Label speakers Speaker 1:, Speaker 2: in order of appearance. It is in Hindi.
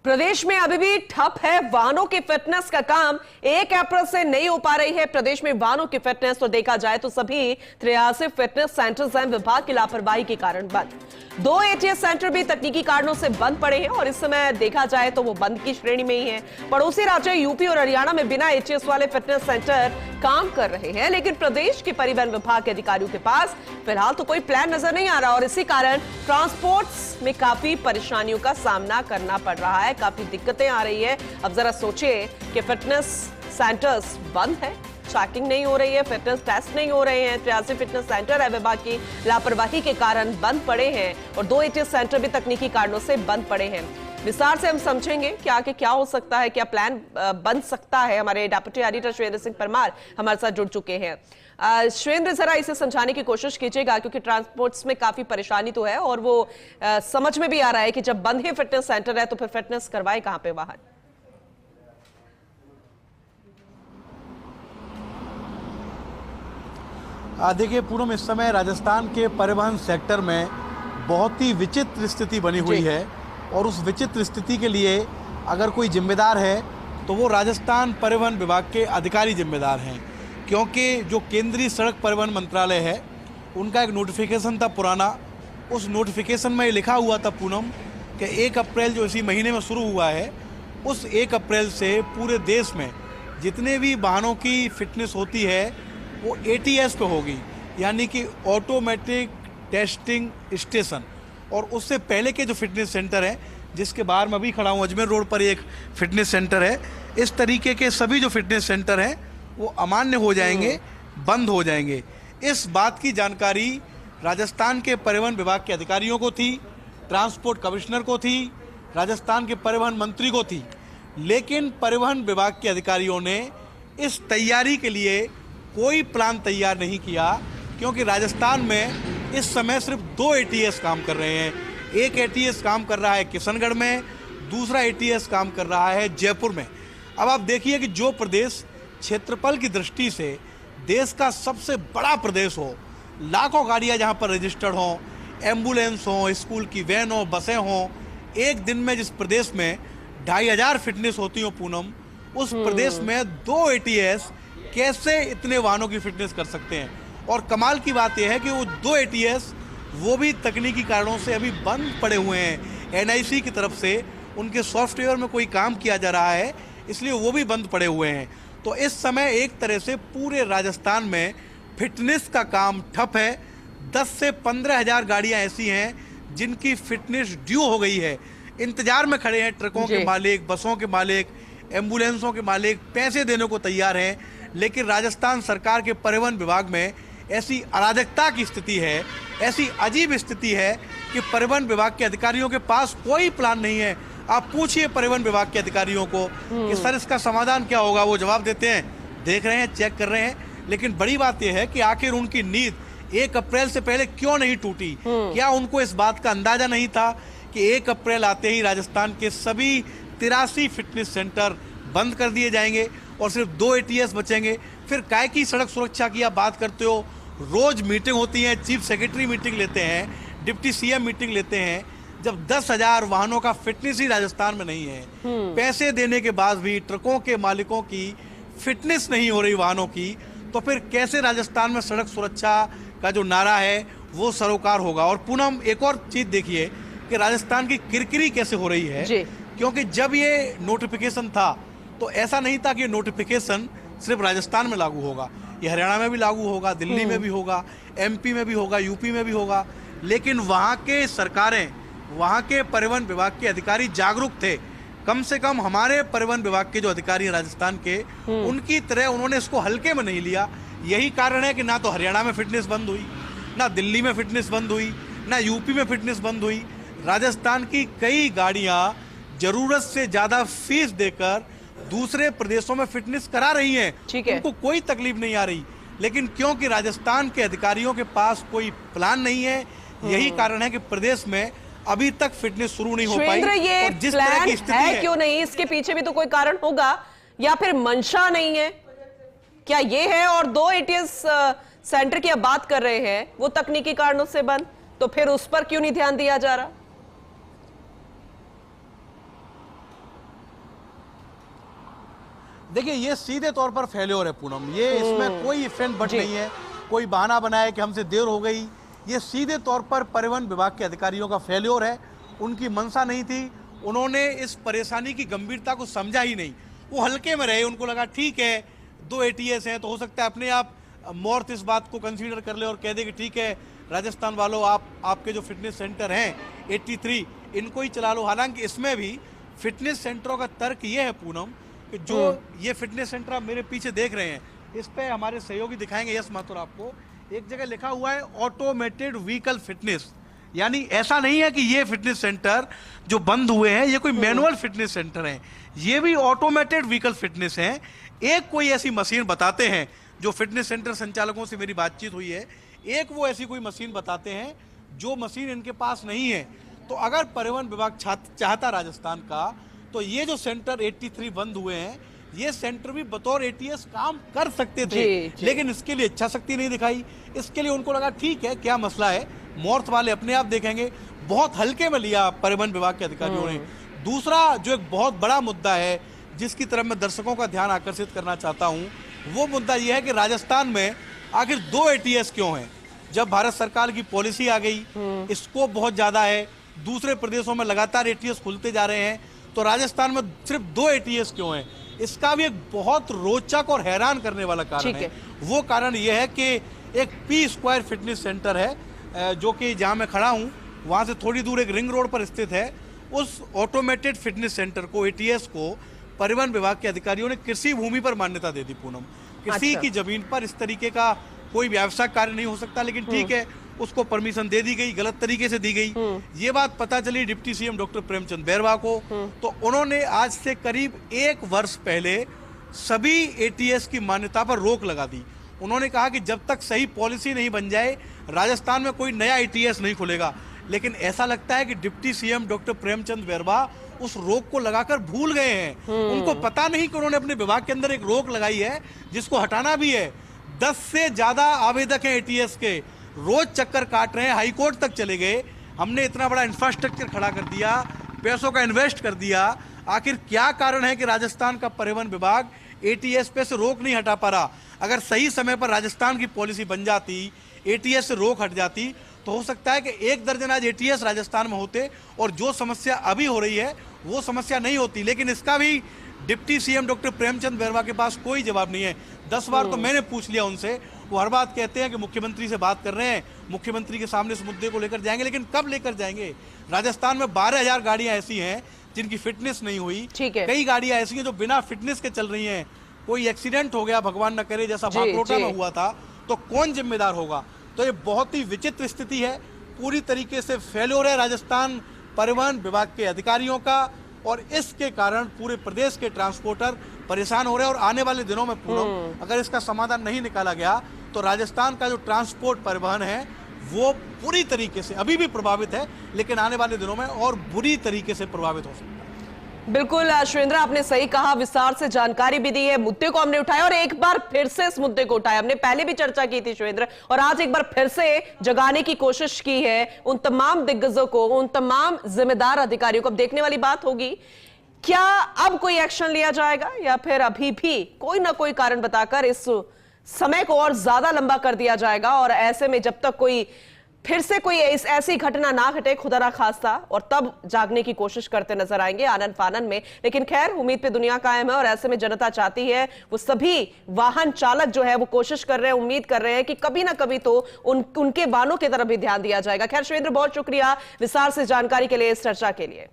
Speaker 1: प्रदेश में अभी भी ठप है वाहनों की फिटनेस का काम। 1 अप्रैल से नहीं हो पा रही है प्रदेश में वाहनों की फिटनेस। तो देखा जाए तो सभी 83 फिटनेस सेंटर्स हैं विभाग की लापरवाही के कारण बंद। 2 एटीएस सेंटर भी तकनीकी कारणों से बंद पड़े हैं और इस समय देखा जाए तो वो बंद की श्रेणी में ही है। पड़ोसी राज्य यूपी और हरियाणा में बिना एटीएस वाले फिटनेस सेंटर काम कर रहे हैं, लेकिन प्रदेश के परिवहन विभाग के अधिकारियों के पास फिलहाल तो कोई प्लान नजर नहीं आ रहा और इसी कारण ट्रांसपोर्ट में काफी परेशानियों का सामना करना पड़ रहा है, काफी दिक्कतें आ रही है। अब जरा सोचिए कि फिटनेस सेंटर्स बंद है, चेकिंग नहीं हो रही है, फिटनेस टेस्ट नहीं हो रहे हैं, 83 फिटनेस सेंटर है विभाग की लापरवाही के कारण बंद पड़े हैं और 2 एटीएस सेंटर भी तकनीकी कारणों से बंद पड़े हैं। विस्तार से हम समझेंगे कि आगे क्या हो सकता है, क्या प्लान बन सकता है। हमारे डेप्यूटी एडिटर श्वेंद्र सिंह परमार हमारे साथ जुड़ चुके हैं। श्वेंद्र, जरा इसे समझाने की कोशिश कीजिएगा क्योंकि ट्रांसपोर्ट्स में काफी परेशानी तो है और वो समझ में भी आ रहा है कि जब बंद ही फिटनेस सेंटर है तो फिर फिटनेस करवाए कहां पे वाहन।
Speaker 2: देखिए पूनम, इस समय राजस्थान के परिवहन सेक्टर में बहुत ही विचित्र स्थिति बनी हुई है और उस विचित्र स्थिति के लिए अगर कोई जिम्मेदार है तो वो राजस्थान परिवहन विभाग के अधिकारी जिम्मेदार हैं, क्योंकि जो केंद्रीय सड़क परिवहन मंत्रालय है उनका एक नोटिफिकेशन था पुराना। उस नोटिफिकेशन में लिखा हुआ था पूनम कि 1 अप्रैल जो इसी महीने में शुरू हुआ है, उस 1 अप्रैल से पूरे देश में जितने भी वाहनों की फिटनेस होती है वो एटीएस पे होगी, यानी कि ऑटोमेटिक टेस्टिंग स्टेशन। और उससे पहले के जो फिटनेस सेंटर हैं, जिसके बाहर मैं अभी खड़ा हूँ, अजमेर रोड पर एक फिटनेस सेंटर है, इस तरीके के सभी जो फिटनेस सेंटर हैं वो अमान्य हो जाएंगे, बंद हो जाएंगे। इस बात की जानकारी राजस्थान के परिवहन विभाग के अधिकारियों को थी, ट्रांसपोर्ट कमिश्नर को थी, राजस्थान के परिवहन मंत्री को थी, लेकिन परिवहन विभाग के अधिकारियों ने इस तैयारी के लिए कोई प्लान तैयार नहीं किया, क्योंकि राजस्थान में इस समय सिर्फ 2 एटीएस काम कर रहे हैं। एक एटीएस काम कर रहा है किशनगढ़ में, दूसरा एटीएस काम कर रहा है जयपुर में। अब आप देखिए कि जो प्रदेश क्षेत्रफल की दृष्टि से देश का सबसे बड़ा प्रदेश हो, लाखों गाड़ियां जहां पर रजिस्टर्ड हों, एम्बुलेंस हों, स्कूल की वैन हो, बसें हों, एक दिन में जिस प्रदेश में 2500 फिटनेस होती हो पूनम, उस प्रदेश में 2 एटीएस कैसे इतने वाहनों की फिटनेस कर सकते हैं। और कमाल की बात यह है कि वो 2 एटीएस वो भी तकनीकी कारणों से अभी बंद पड़े हुए हैं। एनआईसी की तरफ से उनके सॉफ्टवेयर में कोई काम किया जा रहा है, इसलिए वो भी बंद पड़े हुए हैं। तो इस समय एक तरह से पूरे राजस्थान में फिटनेस का काम ठप है। 10 से 15 हज़ार गाड़ियाँ ऐसी हैं जिनकी फिटनेस ड्यू हो गई है, इंतजार में खड़े हैं। ट्रकों के मालिक, बसों के मालिक, एम्बुलेंसों के मालिक पैसे देने को तैयार हैं, लेकिन राजस्थान सरकार के परिवहन विभाग में ऐसी अराजकता की स्थिति है, ऐसी अजीब स्थिति है कि परिवहन विभाग के अधिकारियों के पास कोई प्लान नहीं है। आप पूछिए परिवहन विभाग के अधिकारियों को कि सर इसका समाधान क्या होगा, वो जवाब देते हैं देख रहे हैं, चेक कर रहे हैं। लेकिन बड़ी बात यह है कि आखिर उनकी नींद 1 अप्रैल से पहले क्यों नहीं टूटी? क्या उनको इस बात का अंदाजा नहीं था कि 1 अप्रैल आते ही राजस्थान के सभी 83 फिटनेस सेंटर बंद कर दिए जाएंगे और सिर्फ 2 एटीएस बचेंगे? फिर काय की सड़क सुरक्षा की आप बात करते हो, रोज मीटिंग होती है, चीफ सेक्रेटरी मीटिंग लेते हैं, डिप्टी सीएम मीटिंग लेते हैं, जब 10,000 वाहनों का फिटनेस ही राजस्थान में नहीं है, पैसे देने के बाद भी ट्रकों के मालिकों की फिटनेस नहीं हो रही वाहनों की, तो फिर कैसे राजस्थान में सड़क सुरक्षा का जो नारा है वो सरोकार होगा? और पूनम, एक और चीज देखिए कि राजस्थान की किरकिरी कैसे हो रही है, क्योंकि जब ये नोटिफिकेशन था तो ऐसा नहीं था कि ये नोटिफिकेशन सिर्फ राजस्थान में लागू होगा, ये हरियाणा में भी लागू होगा, दिल्ली में भी होगा, एमपी में भी होगा, यूपी में भी होगा। लेकिन वहाँ के सरकारें, वहाँ के परिवहन विभाग के अधिकारी जागरूक थे। कम से कम हमारे परिवहन विभाग के जो अधिकारी हैं राजस्थान के, उनकी तरह उन्होंने इसको हल्के में नहीं लिया। यही कारण है कि ना तो हरियाणा में फिटनेस बंद हुई, ना दिल्ली में फिटनेस बंद हुई, ना यूपी में फिटनेस बंद हुई। राजस्थान की कई गाड़ियाँ जरूरत से ज़्यादा फीस देकर दूसरे प्रदेशों में फिटनेस करा रही हैं, उनको कोई तकलीफ नहीं आ रही। लेकिन क्योंकि राजस्थान के अधिकारियों के पास कोई प्लान नहीं है, यही कारण है कि प्रदेश में अभी तक फिटनेस शुरू नहीं हो पाई।
Speaker 1: ये जिस तरह की स्थिति है क्यों नहीं, इसके पीछे भी तो कोई कारण होगा, या फिर मंशा नहीं है, क्या ये है? और 2 एटीएस सेंटर की आप बात कर रहे हैं, वो तकनीकी कारणों से बंद, तो फिर उस पर क्यों नहीं ध्यान दिया जा रहा?
Speaker 2: देखिए, ये सीधे तौर पर फेल्योर है पूनम। ये इसमें कोई इफेंट बट नहीं है, कोई बहाना बनाया कि हमसे देर हो गई। ये सीधे तौर पर परिवहन विभाग के अधिकारियों का फेल्योर है। उनकी मंशा नहीं थी, उन्होंने इस परेशानी की गंभीरता को समझा ही नहीं। वो हल्के में रहे, उनको लगा ठीक है 2 ATS हैं तो हो सकता है अपने आप मॉर्थ इस बात को कंसीडर कर ले और कह दे कि ठीक है राजस्थान वालों, आपके जो फिटनेस सेंटर हैं 83 इनको ही चला लो। हालांकि इसमें भी फिटनेस सेंटरों का तर्क ये है पूनम कि जो ये फिटनेस सेंटर आप मेरे पीछे देख रहे हैं, इस पे हमारे सहयोगी दिखाएंगे यश माथुर आपको, एक जगह लिखा हुआ है ऑटोमेटेड व्हीकल फिटनेस। यानी ऐसा नहीं है कि ये फिटनेस सेंटर जो बंद हुए हैं ये कोई मैनुअल फिटनेस सेंटर हैं, ये भी ऑटोमेटेड व्हीकल फिटनेस हैं। एक कोई ऐसी मशीन बताते हैं, जो फिटनेस सेंटर संचालकों से मेरी बातचीत हुई है, एक वो ऐसी कोई मशीन बताते हैं जो मशीन इनके पास नहीं है। तो अगर परिवहन विभाग चाहता राजस्थान का, तो ये जो सेंटर 83 बंद हुए हैं, ये सेंटर भी बतौर ATS काम कर सकते थे, लेकिन इसके लिए इच्छा शक्ति नहीं दिखाई। इसके लिए उनको लगा ठीक है क्या मसला है, मॉर्थ वाले अपने आप देखेंगे। बहुत हल्के में लिया परिवहन विभाग के अधिकारियों ने। दूसरा जो एक बहुत बड़ा मुद्दा है जिसकी तरफ मैं दर्शकों का ध्यान आकर्षित करना चाहता हूं, वो मुद्दा यह है कि राजस्थान में आखिर 2 ATS क्यों हैं? जब भारत सरकार की पॉलिसी आ गई, स्कोप बहुत ज्यादा है, दूसरे प्रदेशों में लगातार ATS खुलते जा रहे हैं, तो राजस्थान में सिर्फ 2 ATS क्यों हैं? इसका भी एक बहुत रोचक और हैरान करने वाला कारण है। वो कारण यह है कि एक P² फिटनेस सेंटर है जो कि जहां मैं खड़ा हूं वहां से थोड़ी दूर एक रिंग रोड पर स्थित है। उस ऑटोमेटेड फिटनेस सेंटर को, ATS को, परिवहन विभाग के अधिकारियों ने कृषि भूमि पर मान्यता दे दी पूनम। कृषि की जमीन पर इस तरीके का कोई व्यावसायिक कार्य नहीं हो सकता, लेकिन ठीक है उसको परमिशन दे दी गई, गलत तरीके से दी गई। ये बात पता चली deputy CM doctor Premchand Bairwa को, तो उन्होंने आज से करीब 1 वर्ष पहले सभी ATS की मान्यता पर रोक लगा दी। उन्होंने कहा कि जब तक सही पॉलिसी नहीं बन जाए राजस्थान में कोई नया ATS नहीं खुलेगा। लेकिन ऐसा लगता है कि deputy CM doctor Premchand Bairwa उस रोक को लगाकर भूल गए हैं। उनको पता नहीं कि उन्होंने अपने विभाग के अंदर एक रोक लगाई है जिसको हटाना भी है। 10 से ज्यादा आवेदक हैं ATS के, रोज चक्कर काट रहे हैं, हाईकोर्ट तक चले गए। हमने इतना बड़ा इंफ्रास्ट्रक्चर खड़ा कर दिया, पैसों का इन्वेस्ट कर दिया, आखिर क्या कारण है कि राजस्थान का परिवहन विभाग ATS पे से रोक नहीं हटा पा रहा? अगर सही समय पर राजस्थान की पॉलिसी बन जाती, ATS से रोक हट जाती, तो हो सकता है कि 1 दर्जन आज ATS राजस्थान में होते और जो समस्या अभी हो रही है वो समस्या नहीं होती। लेकिन इसका भी deputy CM doctor Premchand Bairwa के पास कोई जवाब नहीं है। 10 बार तो मैंने पूछ लिया उनसे, वो हर बात कहते हैं कि मुख्यमंत्री से बात कर रहे हैं, मुख्यमंत्री के सामने इस मुद्दे को लेकर जाएंगे, लेकिन कब लेकर जाएंगे? राजस्थान में 12,000 गाड़ियां ऐसी हैं जिनकी फिटनेस नहीं हुई, कई गाड़ियां ऐसी हैं जो बिना फिटनेस के चल रही हैं। कोई एक्सीडेंट हो गया, भगवान न करे, जैसा भाकरोटा में हुआ था, तो कौन जिम्मेदार होगा? तो ये बहुत ही विचित्र स्थिति है, पूरी तरीके से फेल्योर है राजस्थान परिवहन विभाग के अधिकारियों का, और इसके कारण पूरे प्रदेश के ट्रांसपोर्टर परेशान हो रहे हैं। और आने वाले दिनों में पूनम, अगर इसका समाधान नहीं निकाला गया तो राजस्थान का जो ट्रांसपोर्ट परिवहन है वो पूरी तरीके से, अभी भी प्रभावित है, लेकिन आने वाले दिनों में और बुरी तरीके से प्रभावित हो सकता है।
Speaker 1: बिल्कुल सुरेंद्र, आपने सही कहा, विस्तार से जानकारी भी दी है, मुद्दे को हमने उठाया और एक बार फिर से इस मुद्दे को उठाया। हमने पहले भी चर्चा की थी सुरेंद्र, और आज एक बार फिर से जगाने की कोशिश की है उन तमाम दिग्गजों को, उन तमाम जिम्मेदार अधिकारियों को। अब देखने वाली बात होगी क्या अब कोई एक्शन लिया जाएगा या फिर अभी भी कोई ना कोई कारण बताकर इस समय को और ज्यादा लंबा कर दिया जाएगा। और ऐसे में जब तक कोई फिर से कोई ऐसी घटना ना घटे, खुदा ना खास्ता, और तब जागने की कोशिश करते नजर आएंगे आनन फानन में। लेकिन खैर, उम्मीद पे दुनिया कायम है और ऐसे में जनता चाहती है, वो सभी वाहन चालक जो है वो कोशिश कर रहे हैं, उम्मीद कर रहे हैं कि कभी ना कभी तो उनके वाहनों की तरफ भी ध्यान दिया जाएगा। खैर सुरेंद्र, बहुत शुक्रिया विस्तार से जानकारी के लिए, इस चर्चा के लिए।